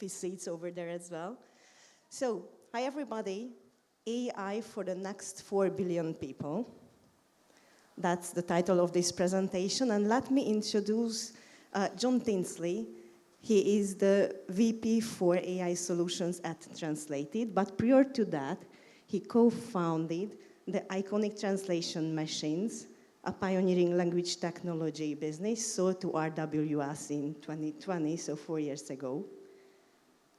with seats over there as well. So, hi everybody. AI for the next 4 billion people. That's the title of this presentation. And let me introduce John Tinsley. He is the VP for AI Solutions at Translated. But prior to that, he co-founded the Iconic Translation Machines, a pioneering language technology business sold to RWS in 2020, so 4 years ago.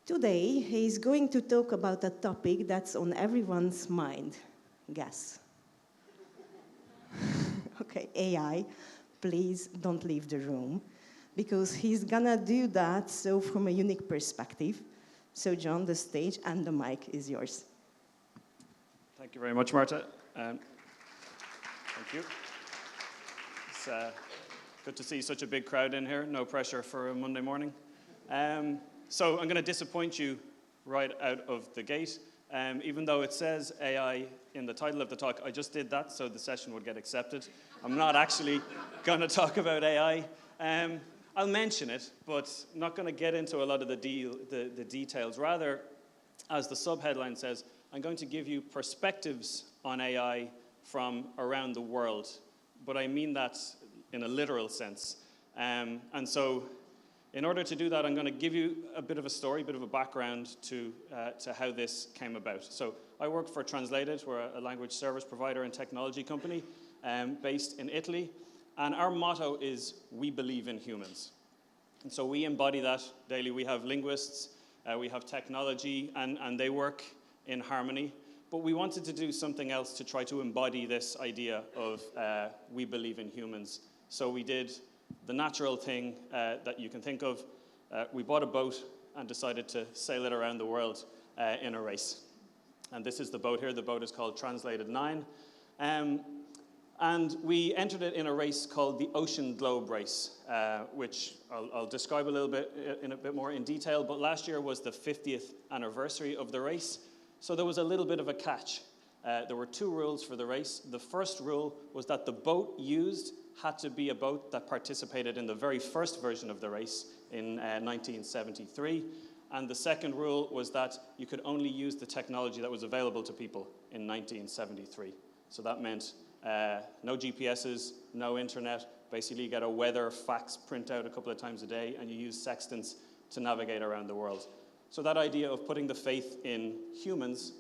Today, he is going to talk about a topic that's on everyone's mind. Guess. Okay, AI, please don't leave the room, because he's gonna do that so from a unique perspective. So John, the stage and the mic is yours. Thank you very much, Marta. Thank you. It's good to see such a big crowd in here. No pressure for a Monday morning. So I'm going to disappoint you right out of the gate. Even though it says AI in the title of the talk, I just did that so the session would get accepted. I'm not actually going to talk about AI. I'll mention it, but not going to get into a lot of the details. Rather, as the subheadline says, I'm going to give you perspectives on AI from around the world. But I mean that in a literal sense. And so in order to do that, I'm going to give you a bit of a story, a bit of a background to how this came about. So I work for Translated. We're a language service provider and technology company based in Italy. And our motto is, we believe in humans. And so we embody that daily. We have linguists, we have technology, and they work in harmony. But we wanted to do something else to try to embody this idea of we believe in humans. So we did the natural thing that you can think of. We bought a boat and decided to sail it around the world in a race. And this is the boat here. The boat is called Translated 9. And we entered it in a race called the Ocean Globe Race, which I'll describe a little bit in a bit more in detail. But last year was the 50th anniversary of the race. So there was a little bit of a catch. There were 2 rules for the race. The first rule was that the boat used had to be a boat that participated in the very first version of the race in 1973. And the second rule was that you could only use the technology that was available to people in 1973. So that meant no GPSs, no internet. Basically, you get a weather fax printout a couple of times a day, and you use sextants to navigate around the world. So that idea of putting the faith in humans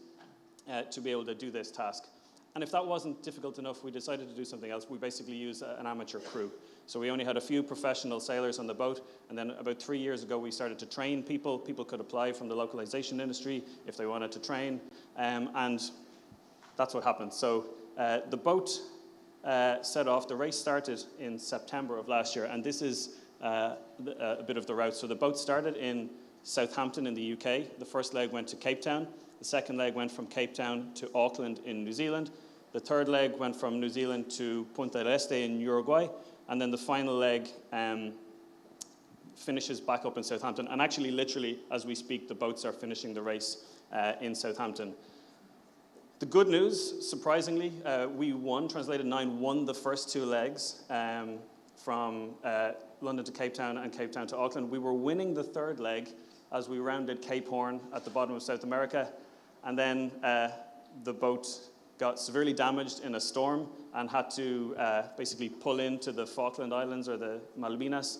to be able to do this task. And if that wasn't difficult enough, we decided to do something else. We basically used an amateur crew. So we only had a few professional sailors on the boat. And then about 3 years ago, we started to train people. People could apply from the localization industry if they wanted to train. And that's what happened. So the boat set off. The race started in September of last year. And this is a bit of the route. So the boat started in Southampton in the UK. The first leg went to Cape Town. The second leg went from Cape Town to Auckland in New Zealand. The third leg went from New Zealand to Punta del Este in Uruguay. And then the final leg finishes back up in Southampton. And actually, literally, as we speak, the boats are finishing the race in Southampton. The good news, surprisingly, we won. Translated 9 won the first 2 legs from London to Cape Town and Cape Town to Auckland. We were winning the third leg as we rounded Cape Horn at the bottom of South America. And then the boat got severely damaged in a storm and had to basically pull into the Falkland Islands or the Malvinas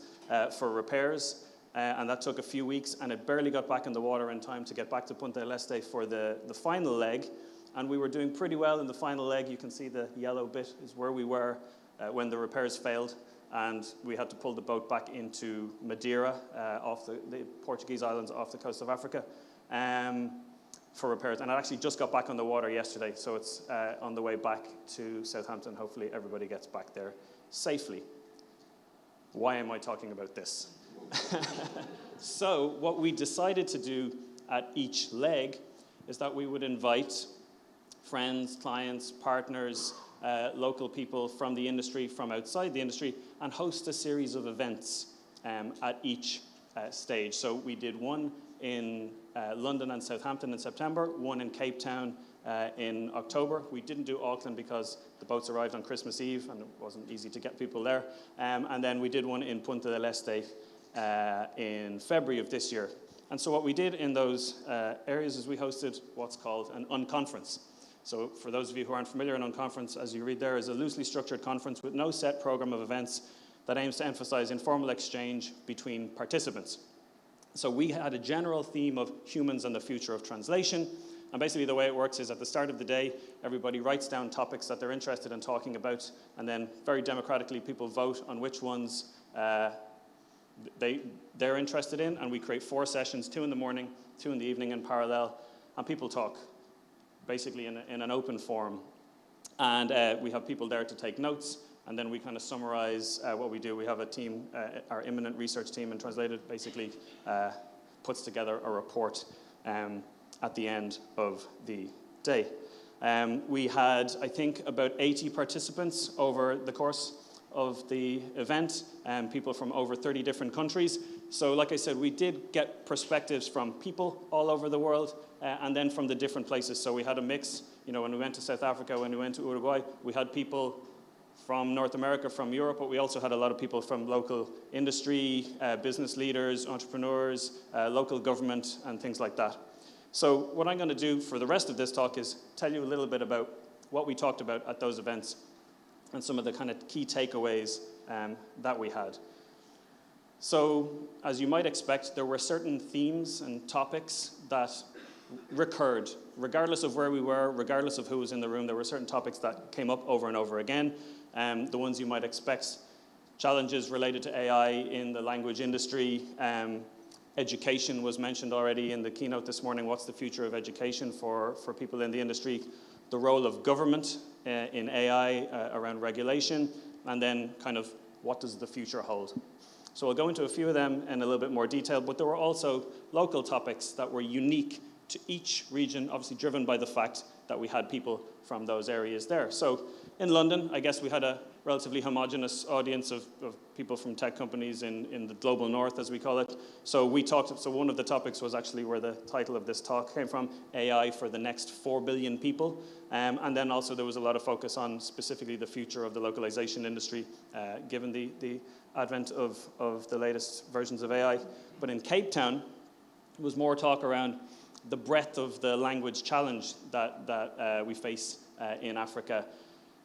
for repairs. And that took a few weeks, and it barely got back in the water in time to get back to Punta del Este for the final leg. And we were doing pretty well in the final leg. You can see the yellow bit is where we were when the repairs failed. And we had to pull the boat back into Madeira, off the Portuguese islands off the coast of Africa, for repairs. And it actually just got back on the water yesterday, so it's on the way back to Southampton. Hopefully everybody gets back there safely. Why am I talking about this? So what we decided to do at each leg is that we would invite friends, clients, partners, local people from the industry, from outside the industry, and host a series of events at each stage. So we did one in London and Southampton in September, one in Cape Town in October. We didn't do Auckland because the boats arrived on Christmas Eve and it wasn't easy to get people there. And then we did one in Punta del Este in February of this year. And so what we did in those areas is we hosted what's called an unconference. So for those of you who aren't familiar, an unconference, as you read there, is a loosely structured conference with no set program of events that aims to emphasize informal exchange between participants. So we had a general theme of humans and the future of translation. And basically the way it works is at the start of the day, everybody writes down topics that they're interested in talking about, and then very democratically people vote on which ones they're interested in, and we create 4 sessions, 2 in the morning, 2 in the evening in parallel, and people talk, basically in an open forum. And we have people there to take notes, and then we kind of summarize what we do. We have a team, our imminent research team in Translated, basically puts together a report at the end of the day. We had, I think, about 80 participants over the course of the event, people from over 30 different countries. So like I said, we did get perspectives from people all over the world, and then from the different places. So we had a mix. You know, when we went to South Africa, when we went to Uruguay, we had people from North America, from Europe, but we also had a lot of people from local industry, business leaders, entrepreneurs, local government, and things like that. So what I'm going to do for the rest of this talk is tell you a little bit about what we talked about at those events and some of the kind of key takeaways that we had. So, as you might expect, there were certain themes and topics that recurred. Regardless of where we were, regardless of who was in the room, there were certain topics that came up over and over again. The ones you might expect: challenges related to AI in the language industry. Education was mentioned already in the keynote this morning. What's the future of education for people in the industry? The role of government in AI around regulation, and then kind of what does the future hold? So I'll go into a few of them in a little bit more detail, but there were also local topics that were unique to each region, obviously driven by the fact that we had people from those areas there. So in London, I guess we had a relatively homogenous audience of people from tech companies in the global north, as we call it. So one of the topics was actually where the title of this talk came from, AI for the next 4 billion people. And then also there was a lot of focus on specifically the future of the localization industry, given the advent of the latest versions of AI. But in Cape Town, it was more talk around the breadth of the language challenge that we face in Africa,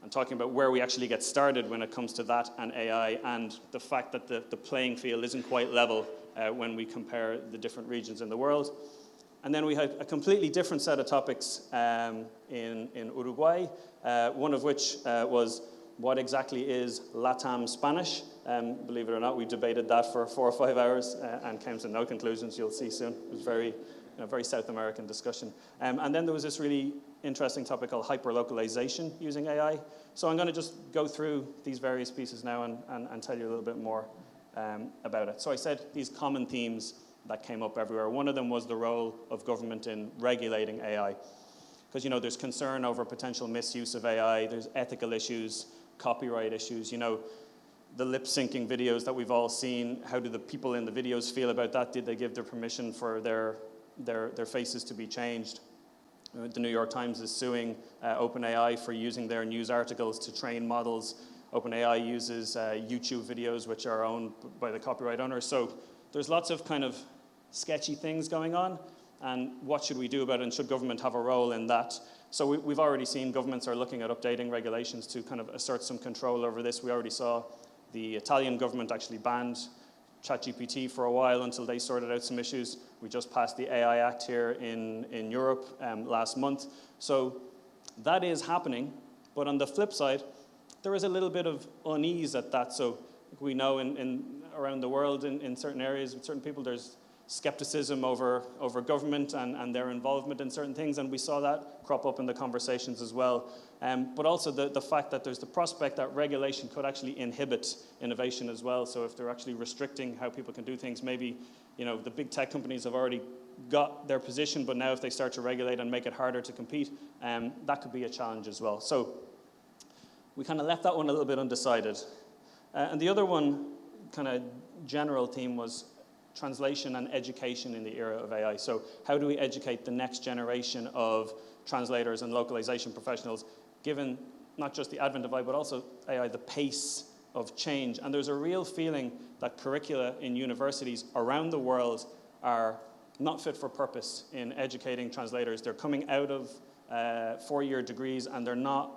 and talking about where we actually get started when it comes to that and AI, and the fact that the playing field isn't quite level when we compare the different regions in the world. And then we had a completely different set of topics in Uruguay, one of which was what exactly is LATAM Spanish. Believe it or not, we debated that for 4 or 5 hours and came to no conclusions. You'll see soon. It was very South American discussion. And then there was this really interesting topic called hyperlocalization using AI. So I'm going to just go through these various pieces now and tell you a little bit more about it. So I said these common themes that came up everywhere. One of them was the role of government in regulating AI. Because, there's concern over potential misuse of AI. There's ethical issues, copyright issues. The lip-syncing videos that we've all seen. How do the people in the videos feel about that? Did they give their permission for their faces to be changed? The New York Times is suing OpenAI for using their news articles to train models. OpenAI uses YouTube videos, which are owned by the copyright owners. So there's lots of kind of sketchy things going on. And what should we do about it? And should government have a role in that? So we've already seen governments are looking at updating regulations to kind of assert some control over this. We already saw the Italian government actually banned ChatGPT for a while until they sorted out some issues. We just passed the AI Act here in Europe last month. So that is happening. But on the flip side, there is a little bit of unease at that. So we know around the world in certain areas with certain people, there's skepticism over government and their involvement in certain things. And we saw that crop up in the conversations as well. But also the fact that there's the prospect that regulation could actually inhibit innovation as well. So if they're actually restricting how people can do things, maybe the big tech companies have already got their position, but now if they start to regulate and make it harder to compete, that could be a challenge as well. So we kind of left that one a little bit undecided. And the other one, kind of general theme, was translation and education in the era of AI. So how do we educate the next generation of translators and localization professionals, given not just the advent of AI, but also AI, the pace of change? And there's a real feeling that curricula in universities around the world are not fit for purpose in educating translators. They're coming out of 4-year degrees and they're not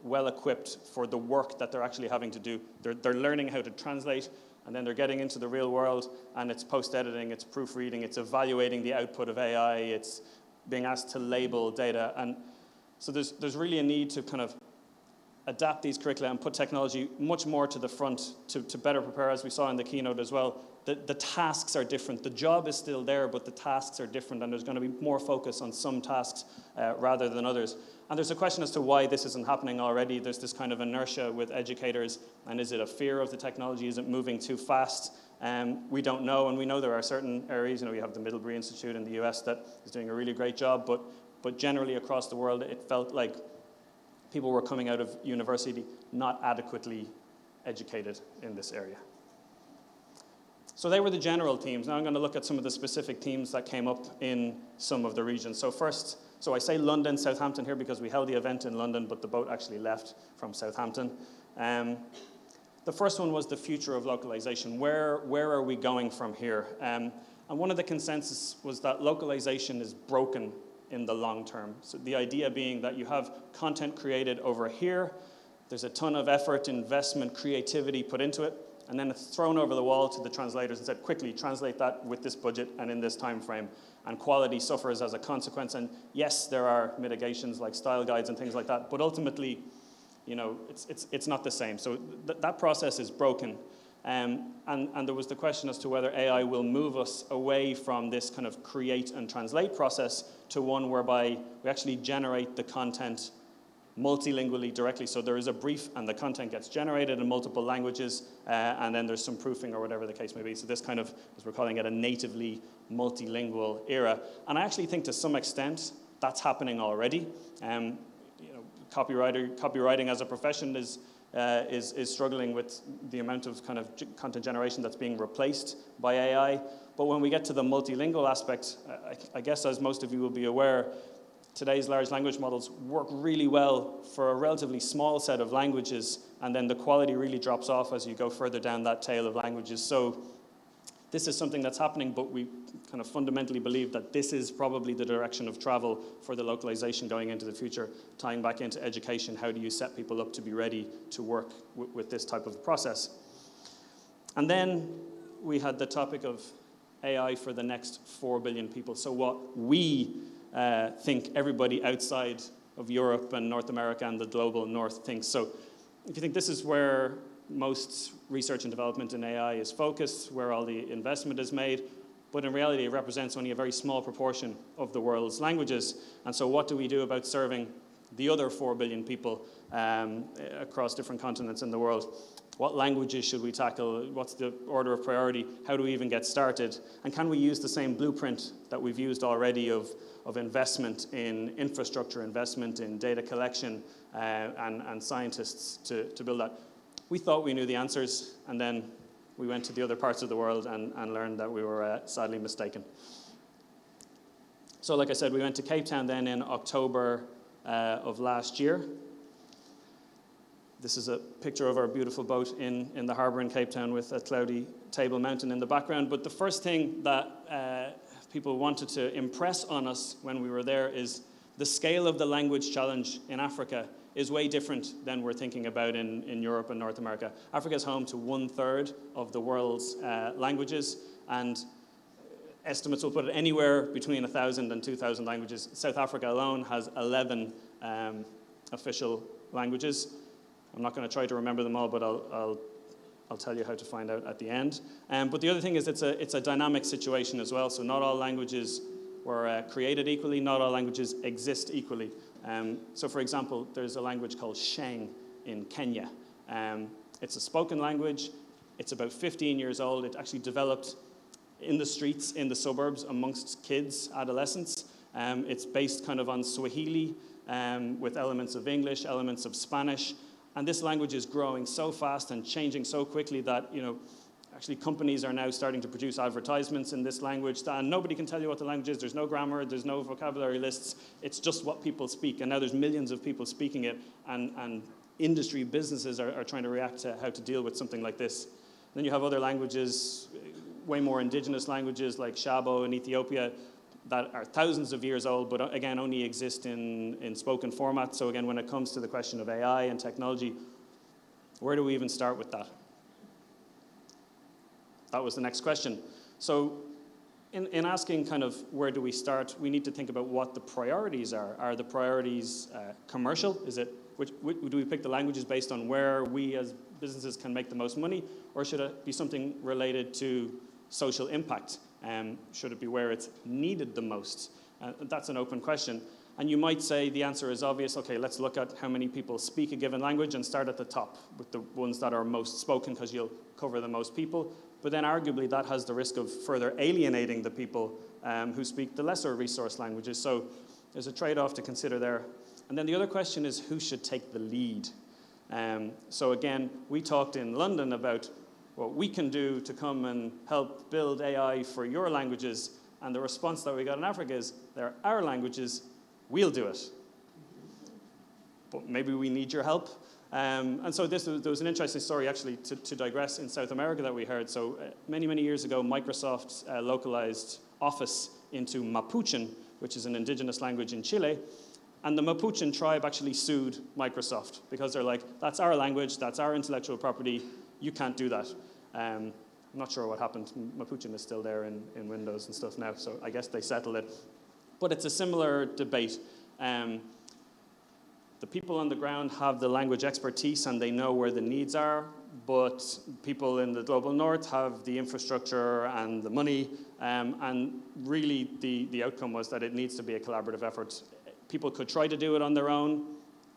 well equipped for the work that they're actually having to do. They're learning how to translate, and then they're getting into the real world, and it's post-editing, it's proofreading, it's evaluating the output of AI, it's being asked to label data. And so there's really a need to kind of adapt these curricula and put technology much more to the front to better prepare, as we saw in the keynote as well. The tasks are different. The job is still there, but the tasks are different, and there's going to be more focus on some tasks rather than others. And there's a question as to why this isn't happening already. There's this kind of inertia with educators, and is it a fear of the technology? Is it moving too fast? We don't know, and we know there are certain areas. You have the Middlebury Institute in the US that is doing a really great job, but generally across the world, it felt like people were coming out of university not adequately educated in this area. So they were the general themes. Now I'm going to look at some of the specific themes that came up in some of the regions. So I say London, Southampton here because we held the event in London, but the boat actually left from Southampton. The first one was the future of localization. Where are we going from here? And one of the consensus was that localization is broken in the long term. So the idea being that you have content created over here, there's a ton of effort, investment, creativity put into it, and then it's thrown over the wall to the translators and said, quickly, translate that with this budget and in this time frame. And quality suffers as a consequence. And yes, there are mitigations like style guides and things like that, but ultimately, it's not the same. So that process is broken. And there was the question as to whether AI will move us away from this kind of create and translate process to one whereby we actually generate the content multilingually directly. So there is a brief and the content gets generated in multiple languages, and then there's some proofing or whatever the case may be. So this kind of, as we're calling it, a natively multilingual era. And I actually think to some extent that's happening already. Copywriting as a profession is struggling with the amount of kind of content generation that's being replaced by AI. But when we get to the multilingual aspect, I guess as most of you will be aware, today's large language models work really well for a relatively small set of languages, and then the quality really drops off as you go further down that tail of languages. So this is something that's happening, but we kind of fundamentally believe that this is probably the direction of travel for the localization going into the future, tying back into education. How do you set people up to be ready to work with this type of process? And then we had the topic of AI for the next 4 billion people. So what we think everybody outside of Europe and North America and the global north thinks. So if you think this is where most research and development in AI is focused, where all the investment is made, but in reality it represents only a very small proportion of the world's languages. And so what do we do about serving the other 4 billion people across different continents in the world? What languages should we tackle? What's the order of priority? How do we even get started? And can we use the same blueprint that we've used already of investment in infrastructure, investment in data collection, and scientists to build that? We thought we knew the answers, and then we went to the other parts of the world and learned that we were sadly mistaken. So like I said, we went to Cape Town then in October of last year. This is a picture of our beautiful boat in the harbour in Cape Town with a cloudy Table Mountain in the background. But the first thing that people wanted to impress on us when we were there is the scale of the language challenge in Africa is way different than we're thinking about in Europe and North America. Africa is home to 1/3 of the world's languages, and estimates will put it anywhere between 1,000 and 2,000 languages. South Africa alone has 11 official languages. I'm not going to try to remember them all, but I'll tell you how to find out at the end. But the other thing is it's a dynamic situation as well. So not all languages were created equally. Not all languages exist equally. So for example, there's a language called Sheng in Kenya. It's a spoken language. It's about 15 years old. It actually developed in the streets, in the suburbs, amongst kids, adolescents. It's based kind of on Swahili with elements of English, elements of Spanish. And this language is growing so fast and changing so quickly that, actually companies are now starting to produce advertisements in this language, and nobody can tell you what the language is. There's no grammar, there's no vocabulary lists. It's just what people speak. And now there's millions of people speaking it, and industry businesses are trying to react to how to deal with something like this. Then you have other languages way more indigenous languages like Shabo in Ethiopia that are thousands of years old, but again, only exist in spoken format. So again, when it comes to the question of AI and technology, where do we even start with that? That was the next question. So in asking kind of where do we start, we need to think about what the priorities are. Are the priorities commercial? Is it, do we pick the languages based on where we as businesses can make the most money? Or should it be something related to social impact? Should it be where it's needed the most? That's an open question. And you might say the answer is obvious. Okay, let's look at how many people speak a given language and start at the top with the ones that are most spoken because you'll cover the most people. But then arguably that has the risk of further alienating the people who speak the lesser resource languages. So there's a trade-off to consider there. And then the other question is who should take the lead? So again, we talked in London about what we can do to come and help build AI for your languages. And the response that we got in Africa is, they're our languages, we'll do it. But maybe we need your help. And so there was an interesting story, actually, to digress, in South America that we heard. So many, many years ago, Microsoft localized Office into Mapuchin, which is an indigenous language in Chile. And the Mapuchin tribe actually sued Microsoft because they're like, that's our language, that's our intellectual property, you can't do that. I'm not sure what happened. Mapuchin is still there in Windows and stuff now, so I guess they settled it. But it's a similar debate. The people on the ground have the language expertise and they know where the needs are, but people in the global north have the infrastructure and the money, and really the outcome was that it needs to be a collaborative effort. People could try to do it on their own,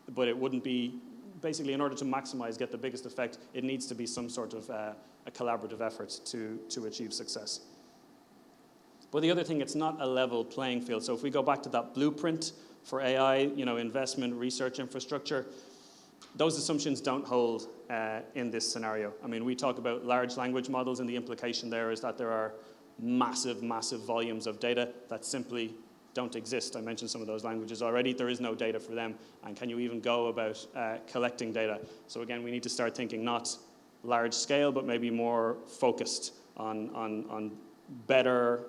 but it wouldn't be, basically in order to maximize, get the biggest effect, it needs to be some sort of a collaborative effort to achieve success. But the other thing, it's not a level playing field. So if we go back to that blueprint for AI, investment, research infrastructure, those assumptions don't hold in this scenario. I mean, we talk about large language models, and the implication there is that there are massive, massive volumes of data that simply don't exist. I mentioned some of those languages already. There is no data for them, and can you even go about collecting data? So again, we need to start thinking not large scale, but maybe more focused on better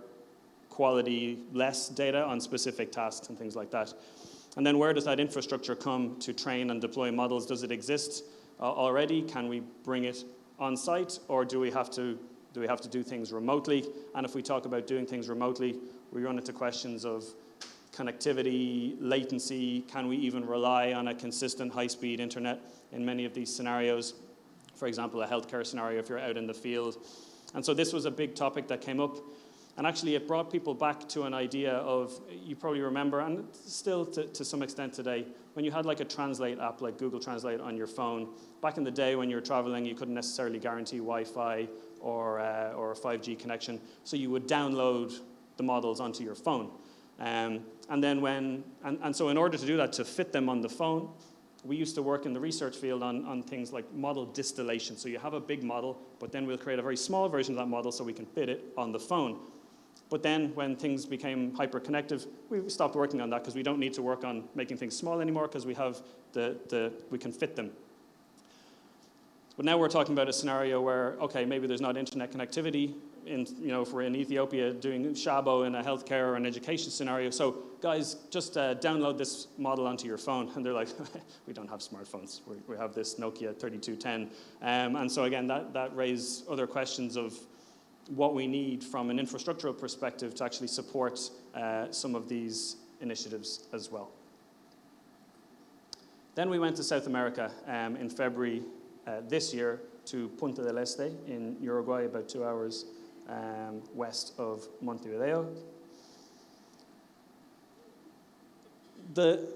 quality, less data on specific tasks and things like that. And then where does that infrastructure come to train and deploy models? Does it exist already? Can we bring it on site, or do we have to do things remotely? And if we talk about doing things remotely, we run into questions of connectivity, latency. Can we even rely on a consistent high-speed internet in many of these scenarios? For example, a healthcare scenario if you're out in the field. And so this was a big topic that came up. And actually, it brought people back to an idea of, you probably remember, and still to some extent today, when you had like a translate app like Google Translate on your phone. Back in the day when you were traveling, you couldn't necessarily guarantee Wi-Fi or a 5G connection, so you would download the models onto your phone. And so in order to do that, to fit them on the phone, we used to work in the research field on things like model distillation. So you have a big model, but then we'll create a very small version of that model so we can fit it on the phone. But then when things became hyper-connective, we stopped working on that because we don't need to work on making things small anymore because we have we can fit them. But now we're talking about a scenario where, okay, maybe there's not internet connectivity if we're in Ethiopia doing Shabo in a healthcare or an education scenario. So guys, just download this model onto your phone. And they're like, we don't have smartphones. We have this Nokia 3210. And so again, that raised other questions of what we need from an infrastructural perspective to actually support some of these initiatives as well. Then we went to South America in February this year to Punta del Este in Uruguay, about 2 hours west of Montevideo. The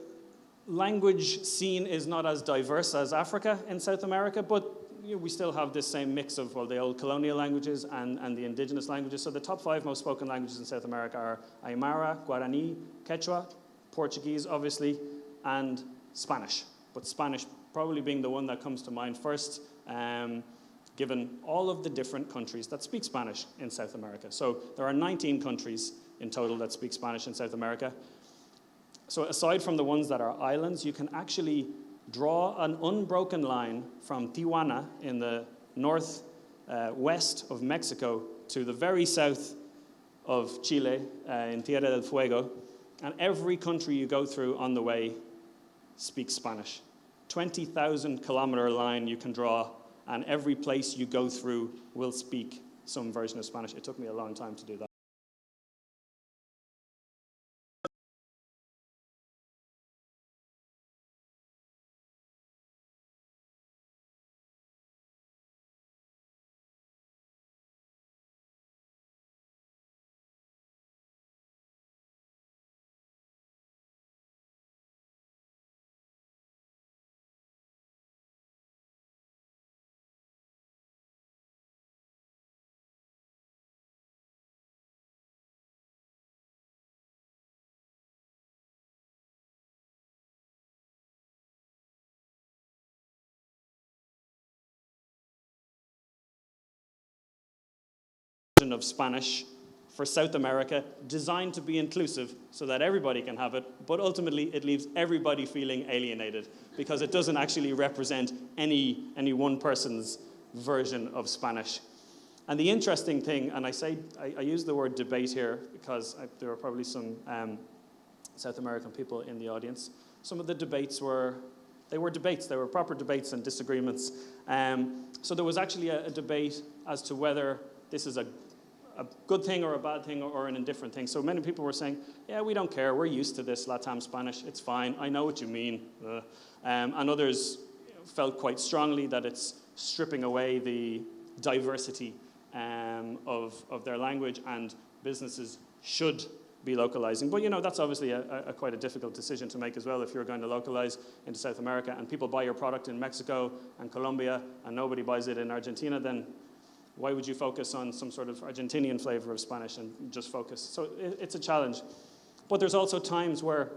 language scene is not as diverse as Africa in South America, but we still have this same mix of, the old colonial languages and the indigenous languages. So the top 5 most spoken languages in South America are Aymara, Guarani, Quechua, Portuguese, obviously, and Spanish. But Spanish probably being the one that comes to mind first, given all of the different countries that speak Spanish in South America. So there are 19 countries in total that speak Spanish in South America. So aside from the ones that are islands, you can actually draw an unbroken line from Tijuana in the northwest of Mexico to the very south of Chile, in Tierra del Fuego, and every country you go through on the way speaks Spanish. 20,000 kilometer line you can draw, and every place you go through will speak some version of Spanish. It took me a long time to do that. Of Spanish for South America, designed to be inclusive so that everybody can have it, but ultimately it leaves everybody feeling alienated because it doesn't actually represent any one person's version of Spanish. And the interesting thing, and I use the word debate here because there are probably some South American people in the audience. Some of the debates were debates, they were proper debates and disagreements. So there was actually a debate as to whether this is a good thing or a bad thing or an indifferent thing. So many people were saying, yeah, we don't care, we're used to this LATAM Spanish, it's fine, I know what you mean. And others felt quite strongly that it's stripping away the diversity of their language and businesses should be localizing. But that's obviously quite a difficult decision to make as well if you're going to localize into South America and people buy your product in Mexico and Colombia and nobody buys it in Argentina, then why would you focus on some sort of Argentinian flavor of Spanish and just focus? So it's a challenge. But there's also times where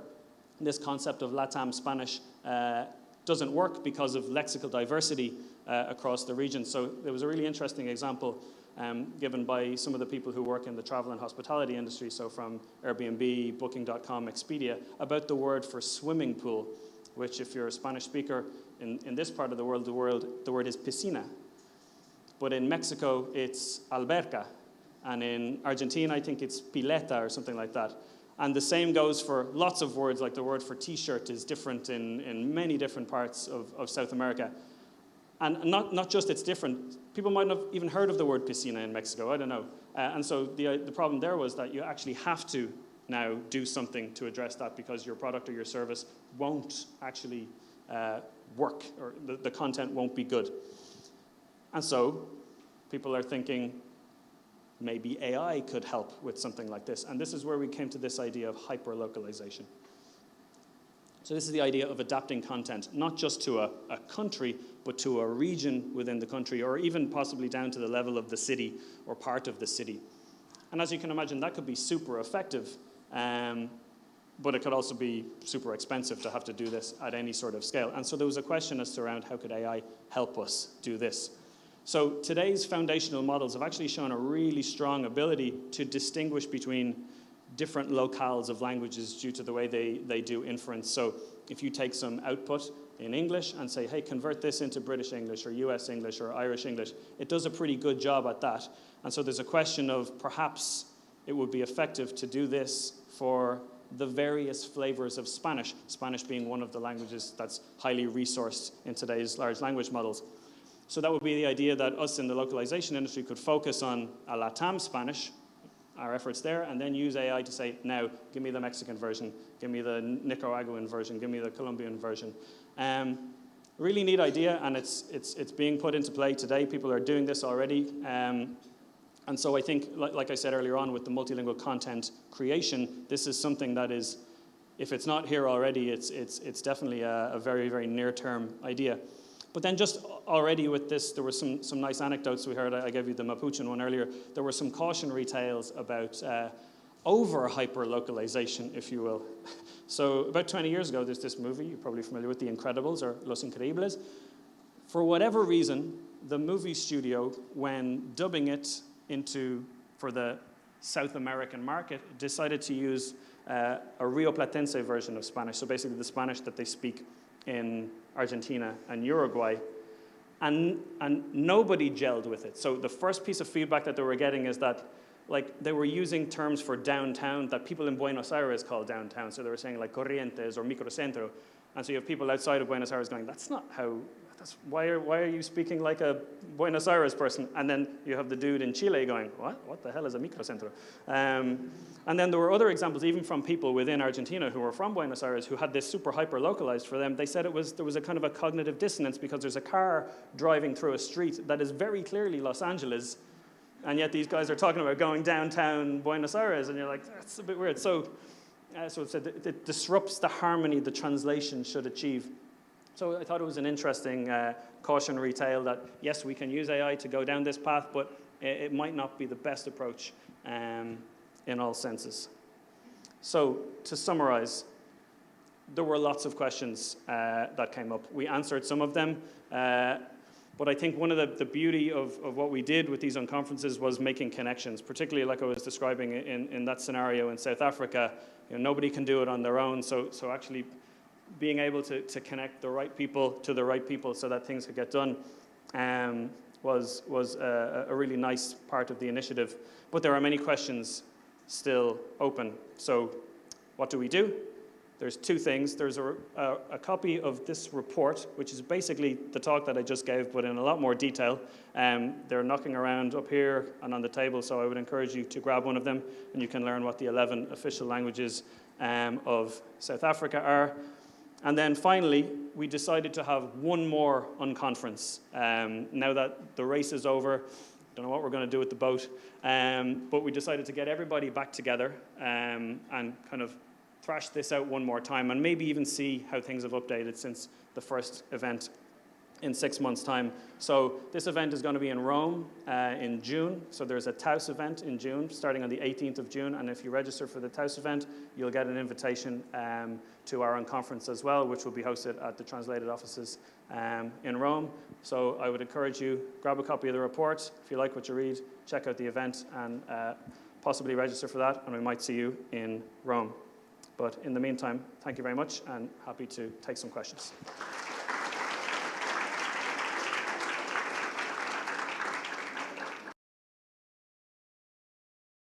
this concept of LATAM Spanish doesn't work because of lexical diversity across the region. So there was a really interesting example given by some of the people who work in the travel and hospitality industry, so from Airbnb, Booking.com, Expedia, about the word for swimming pool, which if you're a Spanish speaker in this part of the world, the word is piscina. But in Mexico, it's alberca. And in Argentina, I think it's pileta or something like that. And the same goes for lots of words, like the word for t-shirt is different in many different parts of South America. And not just it's different, people might not have even heard of the word piscina in Mexico, I don't know. And so the problem there was that you actually have to now do something to address that because your product or your service won't actually work, or the content won't be good. And so people are thinking maybe AI could help with something like this. And this is where we came to this idea of hyper-localization. So this is the idea of adapting content, not just to a country, but to a region within the country, or even possibly down to the level of the city or part of the city. And as you can imagine, that could be super effective, but it could also be super expensive to have to do this at any sort of scale. And so there was a question as to around how could AI help us do this? So today's foundational models have actually shown a really strong ability to distinguish between different locales of languages due to the way they do inference. So if you take some output in English and say, hey, convert this into British English or US English or Irish English, it does a pretty good job at that. And so there's a question of perhaps it would be effective to do this for the various flavors of Spanish, Spanish being one of the languages that's highly resourced in today's large language models. So that would be the idea that us in the localization industry could focus on a LATAM Spanish, our efforts there, and then use AI to say, now, give me the Mexican version, give me the Nicaraguan version, give me the Colombian version. Really neat idea, and it's being put into play today. People are doing this already. And so I think, like I said earlier on, with the multilingual content creation, this is something that is, if it's not here already, it's definitely a very, very near-term idea. But then just already with this, there were some nice anecdotes we heard. I gave you the Mapuchan one earlier. There were some cautionary tales about over-hyper-localization, if you will. So about 20 years ago, there's this movie, you're probably familiar with, The Incredibles, or Los Increíbles. For whatever reason, the movie studio, when dubbing it for the South American market, decided to use a Rio Platense version of Spanish, so basically the Spanish that they speak in Argentina and Uruguay. and nobody gelled with it. So the first piece of feedback that they were getting is that like they were using terms for downtown that people in Buenos Aires call downtown. So they were saying like Corrientes or Microcentro. And so you have people outside of Buenos Aires going, that's not how, why are you speaking like a Buenos Aires person? And then you have the dude in Chile going, what the hell is a Microcentro? And then there were other examples, even from people within Argentina who were from Buenos Aires who had this super hyper localized for them. They said there was a kind of a cognitive dissonance because there's a car driving through a street that is very clearly Los Angeles, and yet these guys are talking about going downtown Buenos Aires, and you're like, that's a bit weird. So it disrupts the harmony the translation should achieve. So I thought it was an interesting cautionary tale that, yes, we can use AI to go down this path, but it might not be the best approach in all senses. So to summarize, there were lots of questions that came up. We answered some of them. But I think one of the beauty of what we did with these unconferences was making connections, particularly like I was describing in that scenario in South Africa. You know, nobody can do it on their own, so actually being able to connect the right people to the right people so that things could get done was a really nice part of the initiative. But there are many questions still open. So what do we do? There's two things. There's a copy of this report, which is basically the talk that I just gave, but in a lot more detail. They're knocking around up here and on the table, so I would encourage you to grab one of them, and you can learn what the 11 official languages of South Africa are. And then finally, we decided to have one more unconference. Now that the race is over, don't know what we're going to do with the boat, but we decided to get everybody back together and kind of thrash this out one more time and maybe even see how things have updated since the first event in 6 months' time. So this event is going to be in Rome in June. So there's a Taos event in June, starting on the 18th of June. And if you register for the Taos event, you'll get an invitation to our unconference as well, which will be hosted at the translated offices in Rome. So I would encourage you, grab a copy of the report. If you like what you read, check out the event and possibly register for that. And we might see you in Rome. But in the meantime, thank you very much, and happy to take some questions.